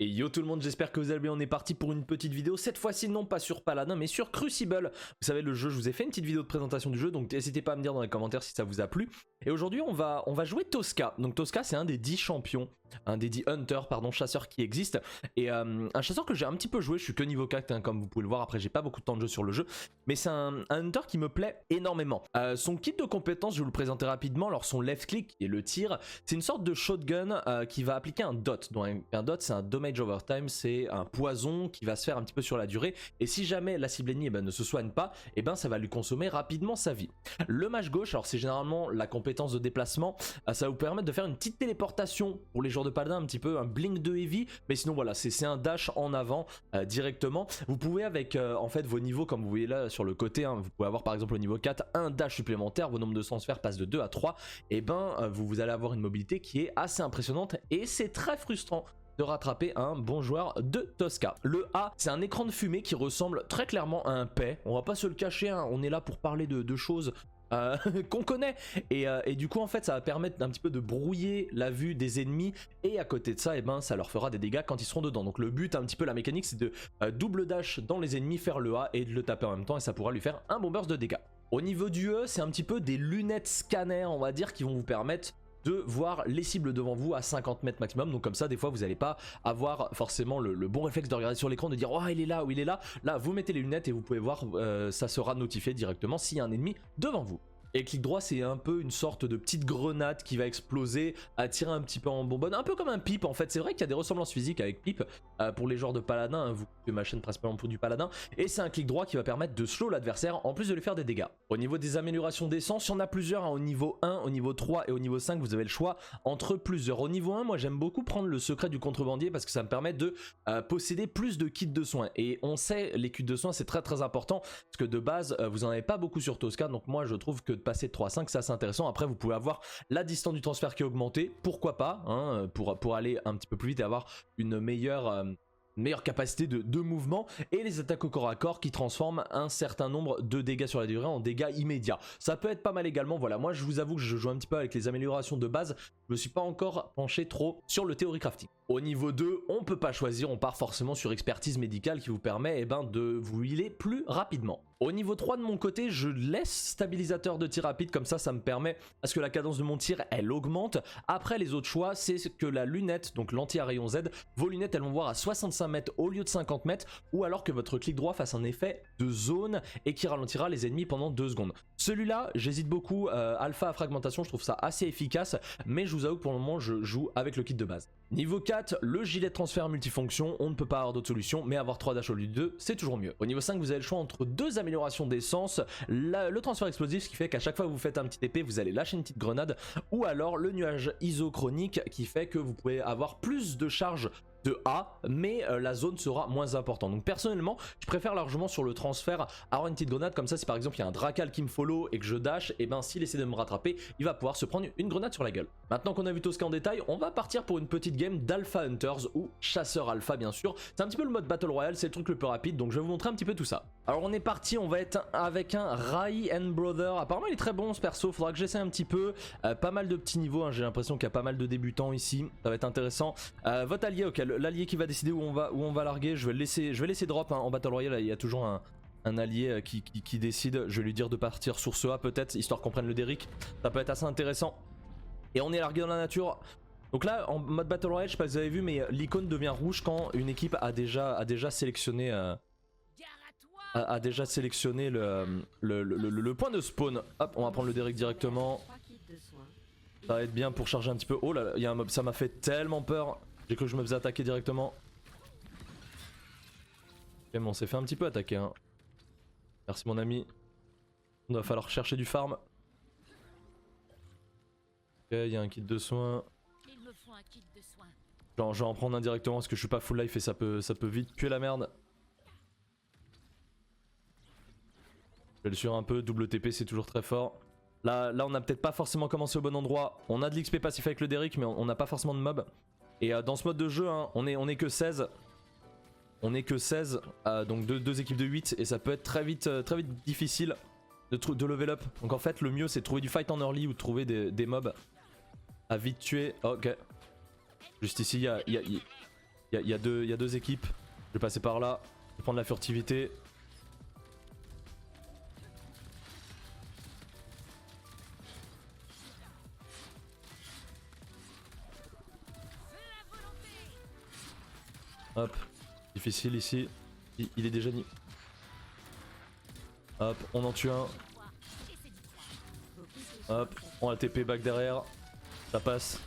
Et yo tout le monde, j'espère que vous allez bien, on est parti pour une petite vidéo, cette fois-ci non pas sur Paladin mais sur Crucible. Vous savez le jeu, je vous ai fait une petite vidéo de présentation du jeu, donc n'hésitez pas à me dire dans les commentaires si ça vous a plu. Et aujourd'hui on va jouer Tosca, donc Tosca c'est un des 10 champions, un des 10 hunters, pardon, chasseurs qui existent. Et un chasseur que j'ai un petit peu joué, je suis que niveau 4 hein, comme vous pouvez le voir, après j'ai pas beaucoup de temps de jeu sur le jeu. Mais c'est un hunter qui me plaît énormément. Son kit de compétences, je vais vous le présenter rapidement, alors son left click et le tir, c'est une sorte de shotgun qui va appliquer un dot. Donc un dot c'est un damage over time, c'est un poison qui va se faire un petit peu sur la durée, et si jamais la cible ennemie ne se soigne pas, ça va lui consommer rapidement sa vie. Le mage gauche, alors c'est généralement la compétence de déplacement, ça va vous permettre de faire une petite téléportation pour les joueurs de paladin, un petit peu un blink de heavy, mais sinon voilà, c'est un dash en avant directement. Vous pouvez avec en fait vos niveaux, comme vous voyez là sur le côté, vous pouvez avoir par exemple au niveau 4 un dash supplémentaire, vos nombres de transferts passent de 2 à 3, vous allez avoir une mobilité qui est assez impressionnante, et c'est très frustrant de rattraper un bon joueur de Tosca. Le A, c'est un écran de fumée qui ressemble très clairement à un paix. On va pas se le cacher, hein, on est là pour parler de choses qu'on connaît. Et du coup, en fait, ça va permettre d'un petit peu de brouiller la vue des ennemis. Et à côté de ça, ça leur fera des dégâts quand ils seront dedans. Donc le but, un petit peu la mécanique, c'est de double dash dans les ennemis, faire le A et de le taper en même temps. Et ça pourra lui faire un bon burst de dégâts. Au niveau du E, c'est un petit peu des lunettes scanner, on va dire, qui vont vous permettre de voir les cibles devant vous à 50 mètres maximum. Donc comme ça, des fois, vous n'allez pas avoir forcément le bon réflexe de regarder sur l'écran, de dire « Oh, il est là » ou « Il est là ». Là, vous mettez les lunettes et vous pouvez voir, ça sera notifié directement s'il y a un ennemi devant vous. Et clic droit, c'est un peu une sorte de petite grenade qui va exploser, tirer un petit peu en bonbonne, un peu comme un pipe en fait. C'est vrai qu'il y a des ressemblances physiques avec pipe pour les joueurs de paladin, hein, vous pouvez ma chaîne principalement pour du paladin. Et c'est un clic droit qui va permettre de slow l'adversaire en plus de lui faire des dégâts. Au niveau des améliorations d'essence, il y en a plusieurs, hein, au niveau 1, au niveau 3 et au niveau 5, vous avez le choix entre plusieurs. Au niveau 1, moi j'aime beaucoup prendre le secret du contrebandier parce que ça me permet de posséder plus de kits de soins. Et on sait, les kits de soins c'est très important parce que de base, vous n'en avez pas beaucoup sur Tosca, donc moi je trouve que de passer de 3 à 5 c'est assez intéressant. Après vous pouvez avoir la distance du transfert qui est augmentée, pourquoi pas, hein, pour aller un petit peu plus vite et avoir une meilleure capacité de mouvement, et les attaques au corps à corps qui transforment un certain nombre de dégâts sur la durée en dégâts immédiats. Ça peut être pas mal également. Voilà, moi je vous avoue que je joue un petit peu avec les améliorations de base, je me suis pas encore penché trop sur le theory crafting. Au niveau 2, on peut pas choisir, on part forcément sur expertise médicale qui vous permet de vous healer plus rapidement. Au niveau 3 de mon côté, je laisse stabilisateur de tir rapide, comme ça me permet à ce que la cadence de mon tir elle augmente. Après les autres choix, c'est que la lunette, donc l'anti à rayon Z, vos lunettes elles vont voir à 65 mètres au lieu de 50 mètres, ou alors que votre clic droit fasse un effet de zone et qui ralentira les ennemis pendant 2 secondes. Celui-là, j'hésite beaucoup, alpha à fragmentation, je trouve ça assez efficace, mais je vous avoue que pour le moment je joue avec le kit de base. Niveau 4, le gilet de transfert multifonction, on ne peut pas avoir d'autre solution, mais avoir 3 dash au lieu de 2, c'est toujours mieux. Au niveau 5, vous avez le choix entre 2 améliorations d'essence, le transfert explosif, ce qui fait qu'à chaque fois que vous faites un petit épée, vous allez lâcher une petite grenade, ou alors le nuage isochronique, qui fait que vous pouvez avoir plus de charge de A, mais la zone sera moins importante. Donc personnellement, je préfère largement sur le transfert avoir une petite grenade, comme ça si par exemple il y a un Drakal qui me follow et que je dash, s'il essaie de me rattraper, il va pouvoir se prendre une grenade sur la gueule. Maintenant qu'on a vu Tosca en détail, on va partir pour une petite game d'Alpha Hunters ou chasseur alpha bien sûr. C'est un petit peu le mode Battle Royale, c'est le truc le plus rapide, donc je vais vous montrer un petit peu tout ça. Alors on est parti, on va être avec un Rai and Brother. Apparemment il est très bon ce perso, faudra que j'essaie un petit peu. Pas mal de petits niveaux, hein. J'ai l'impression qu'il y a pas mal de débutants ici, ça va être intéressant. Votre allié, ok, l'allié qui va décider où on va larguer, je vais laisser drop, hein. En Battle Royale il y a toujours un allié qui décide. Je vais lui dire de partir sur ce A peut-être, histoire qu'on prenne le Derrick, ça peut être assez intéressant. Et on est largué dans la nature. Donc là en mode Battle Royale, je sais pas si vous avez vu, mais l'icône devient rouge quand une équipe a déjà sélectionné le point de spawn. Hop, on va prendre le Derrick directement. Ça va être bien pour charger un petit peu. Oh là là, il y a un mob, ça m'a fait tellement peur. J'ai cru que je me faisais attaquer directement. Ok, mais on s'est fait un petit peu attaquer, hein. Merci mon ami. Il va falloir chercher du farm. Ok, il y a un kit de soins. Genre, je vais en prendre un directement parce que je suis pas full life et ça peut vite puer la merde. Je vais le suivre un peu, double TP c'est toujours très fort. Là on a peut-être pas forcément commencé au bon endroit. On a de l'XP passif avec le Derrick mais on n'a pas forcément de mob. Et dans ce mode de jeu, hein, on est que 16. On est que 16, donc deux équipes de 8 et ça peut être très vite difficile de level up. Donc en fait le mieux c'est de trouver du fight en early ou de trouver des mobs à vite tuer. Ok. Juste ici il y a Il y a deux équipes. Je vais passer par là. Je vais prendre la furtivité. Hop. Difficile ici. Il est déjà ni. Hop, on en tue un. Hop, on a TP back derrière. Ça passe.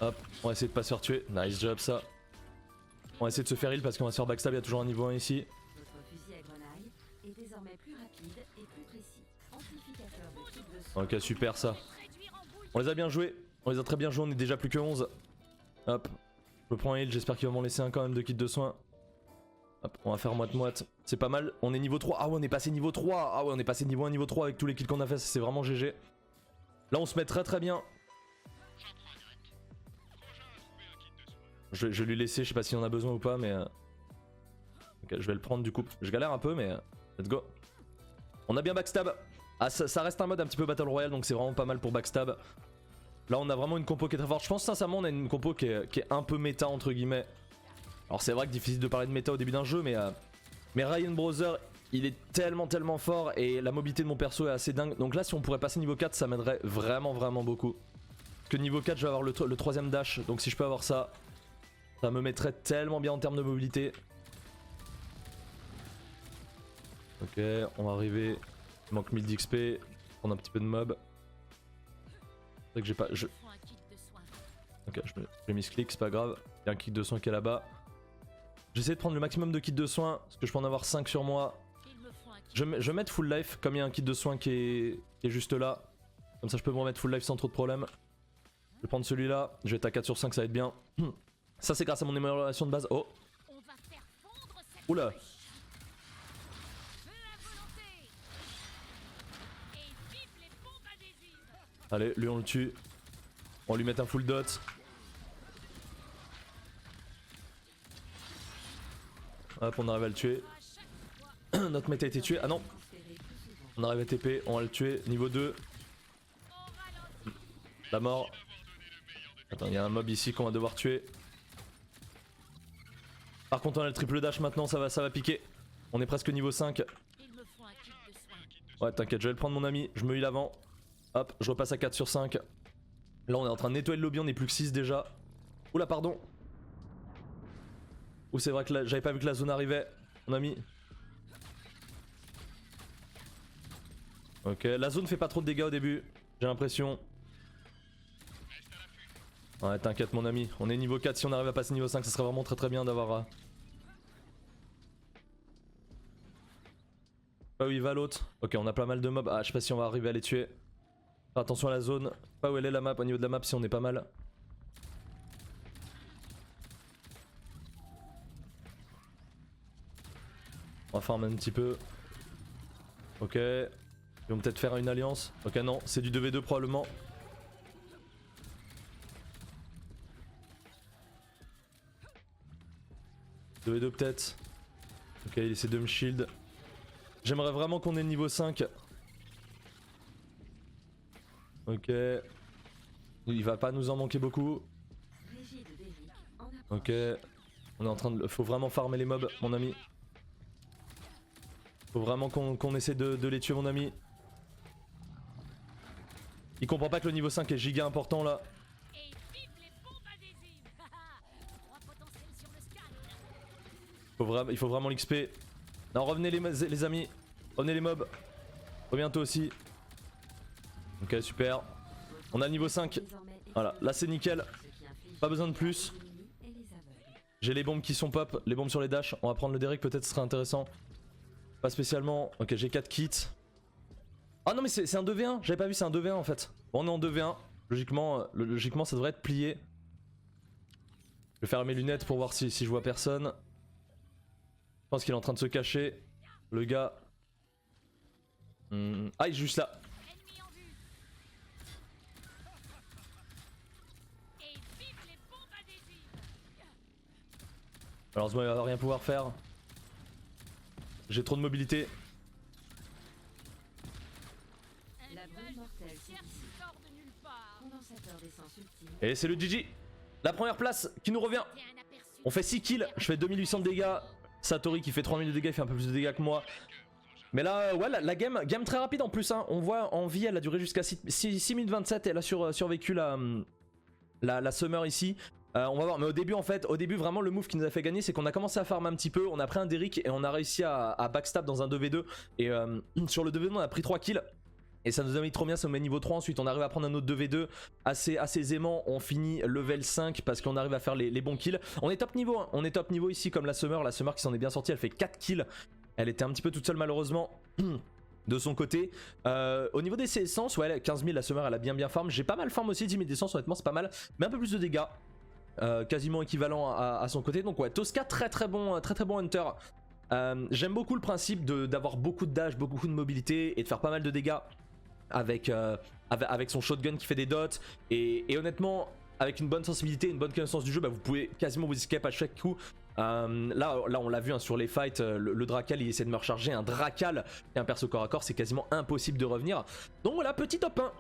Hop, on va essayer de pas se faire tuer. Nice job ça. On va essayer de se faire heal parce qu'on va se faire backstab, il y a toujours un niveau 1 ici. Ok, super ça. On les a bien joués. On les a très bien joués, on est déjà plus que 11. Hop, je prends un heal, j'espère qu'il va m'en laisser un quand même de kit de soins. Hop, on va faire moite-moite. C'est pas mal, on est niveau 3. Ah ouais, on est passé niveau 3. Ah ouais, on est passé niveau 1, niveau 3 avec tous les kills qu'on a fait, c'est vraiment GG. Là on se met très très bien. Je vais lui laisser, je sais pas s'il en a besoin ou pas, mais... Ok, je vais le prendre du coup. Je galère un peu, mais... Let's go. On a bien backstab. Ah, ça reste un mode un petit peu Battle Royale, donc c'est vraiment pas mal pour backstab. Là, on a vraiment une compo qui est très forte. Je pense sincèrement, on a une compo qui est un peu méta, entre guillemets. Alors c'est vrai que difficile de parler de méta au début d'un jeu, mais Ryan Brother, il est tellement fort et la mobilité de mon perso est assez dingue. Donc là, si on pourrait passer niveau 4, ça m'aiderait vraiment beaucoup. Parce que niveau 4, je vais avoir le troisième dash, donc si je peux avoir ça... Ça me mettrait tellement bien en termes de mobilité. Ok, on va arriver. Il manque 1000 d'XP. Prendre un petit peu de mob. C'est vrai que j'ai pas... Ok, j'ai mis ce clic, c'est pas grave. Il y a un kit de soin qui est là-bas. J'essaie de prendre le maximum de kits de soins, parce que je peux en avoir 5 sur moi. Je vais mettre full life, comme il y a un kit de soins qui est juste là. Comme ça je peux me remettre full life sans trop de problème. Je vais prendre celui-là. Je vais être à 4 sur 5, ça va être bien. Ça c'est grâce à mon amélioration de base. Oh. Oula. Allez, lui on le tue. On va lui met un full dot. Hop, on arrive à le tuer. Notre mate a été tué. Ah non. On arrive à TP, on va le tuer. Niveau 2. La mort. Attends, il y a un mob ici qu'on va devoir tuer. Par contre on a le triple dash maintenant, ça va piquer. On est presque niveau 5. Ouais t'inquiète, je vais le prendre mon ami, je me heal avant. Hop, je repasse à 4 sur 5. Là on est en train de nettoyer le lobby, on est plus que 6 déjà. Oula pardon. Ouh c'est vrai que j'avais pas vu que la zone arrivait, mon ami. Ok, la zone fait pas trop de dégâts au début, j'ai l'impression. Ouais t'inquiète mon ami, on est niveau 4, si on arrive à passer niveau 5 ça serait vraiment très bien d'avoir... Pas où il va l'autre. Ok on a pas mal de mobs, ah je sais pas si on va arriver à les tuer. Faire attention à la zone, pas où elle est la map, au niveau de la map si on est pas mal. On va farmer un petit peu. Ok, ils vont peut-être faire une alliance. Ok non, c'est du 2v2 probablement. V2 peut-être. Ok, il essaie de me shield. J'aimerais vraiment qu'on ait le niveau 5. Ok. Il va pas nous en manquer beaucoup. Ok. On est en train de... Faut vraiment farmer les mobs, mon ami. Faut vraiment qu'on essaie de les tuer, mon ami. Il comprend pas que le niveau 5 est giga important là. Il faut vraiment l'XP. Non, revenez les amis. Revenez les mobs. Bientôt aussi. Ok, super. On a le niveau 5. Voilà, là c'est nickel. Pas besoin de plus. J'ai les bombes qui sont pop, les bombes sur les dashs. On va prendre le Derek, peut-être ce serait intéressant. Pas spécialement. Ok, j'ai 4 kits. Ah non mais c'est un 2v1, j'avais pas vu, c'est un 2v1 en fait. Bon, on est en 2v1. Logiquement ça devrait être plié. Je vais faire mes lunettes pour voir si je vois personne. Je pense qu'il est en train de se cacher. Le gars. Ah il est juste là. Malheureusement il va rien pouvoir faire. J'ai trop de mobilité. Et c'est le GG. La première place qui nous revient. On fait 6 kills, je fais 2800 de dégâts. Satori qui fait 3000 de dégâts, il fait un peu plus de dégâts que moi. Mais là, ouais, la game très rapide en plus. Hein. On voit en vie, elle a duré jusqu'à 6 minutes 27 et elle a survécu la Summer ici. On va voir, mais au début vraiment le move qui nous a fait gagner, c'est qu'on a commencé à farm un petit peu, on a pris un Derrick et on a réussi à backstab dans un 2v2. Et sur le 2v2 on a pris 3 kills. Et ça nous a mis trop bien, ça nous met niveau 3, ensuite on arrive à prendre un autre 2v2 assez aisément, on finit level 5 parce qu'on arrive à faire les bons kills. On est top niveau, hein. On est top niveau ici comme la Summer qui s'en est bien sortie, elle fait 4 kills. Elle était un petit peu toute seule malheureusement de son côté. Au niveau des essences, ouais 15 000 la Summer elle a bien farm, j'ai pas mal farm aussi, 10 000 d'essence honnêtement c'est pas mal, mais un peu plus de dégâts. Quasiment équivalent à son côté, donc ouais Tosca très bon hunter. J'aime beaucoup le principe d'avoir beaucoup de dash, beaucoup de mobilité et de faire pas mal de dégâts avec son shotgun qui fait des dots et honnêtement avec une bonne sensibilité, une bonne connaissance du jeu, bah, vous pouvez quasiment vous escape à chaque coup. Là on l'a vu hein, sur les fights, le Dracal il essaie de me recharger, un Dracal qui est un perso corps à corps, c'est quasiment impossible de revenir. Donc voilà, petit top 1.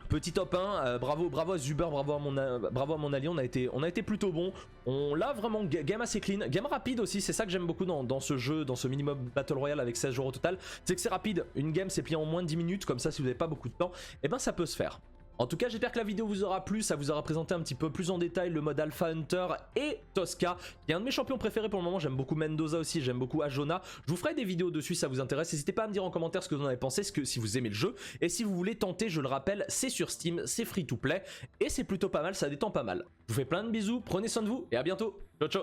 Petit top 1, bravo à Zuber, bravo à mon allié, on a été plutôt bon. On l'a vraiment, game assez clean, game rapide aussi, c'est ça que j'aime beaucoup dans ce jeu, dans ce minimum Battle Royale avec 16 joueurs au total. C'est que c'est rapide, une game c'est plié en moins de 10 minutes, comme ça si vous n'avez pas beaucoup de temps, et ben ça peut se faire. En tout cas, j'espère que la vidéo vous aura plu, ça vous aura présenté un petit peu plus en détail le mode Alpha Hunter et Tosca, qui est un de mes champions préférés pour le moment. J'aime beaucoup Mendoza aussi, j'aime beaucoup Ajona. Je vous ferai des vidéos dessus si ça vous intéresse. N'hésitez pas à me dire en commentaire ce que vous en avez pensé, si vous aimez le jeu. Et si vous voulez tenter, je le rappelle, c'est sur Steam, c'est free to play, et c'est plutôt pas mal, ça détend pas mal. Je vous fais plein de bisous, prenez soin de vous, et à bientôt. Ciao ciao.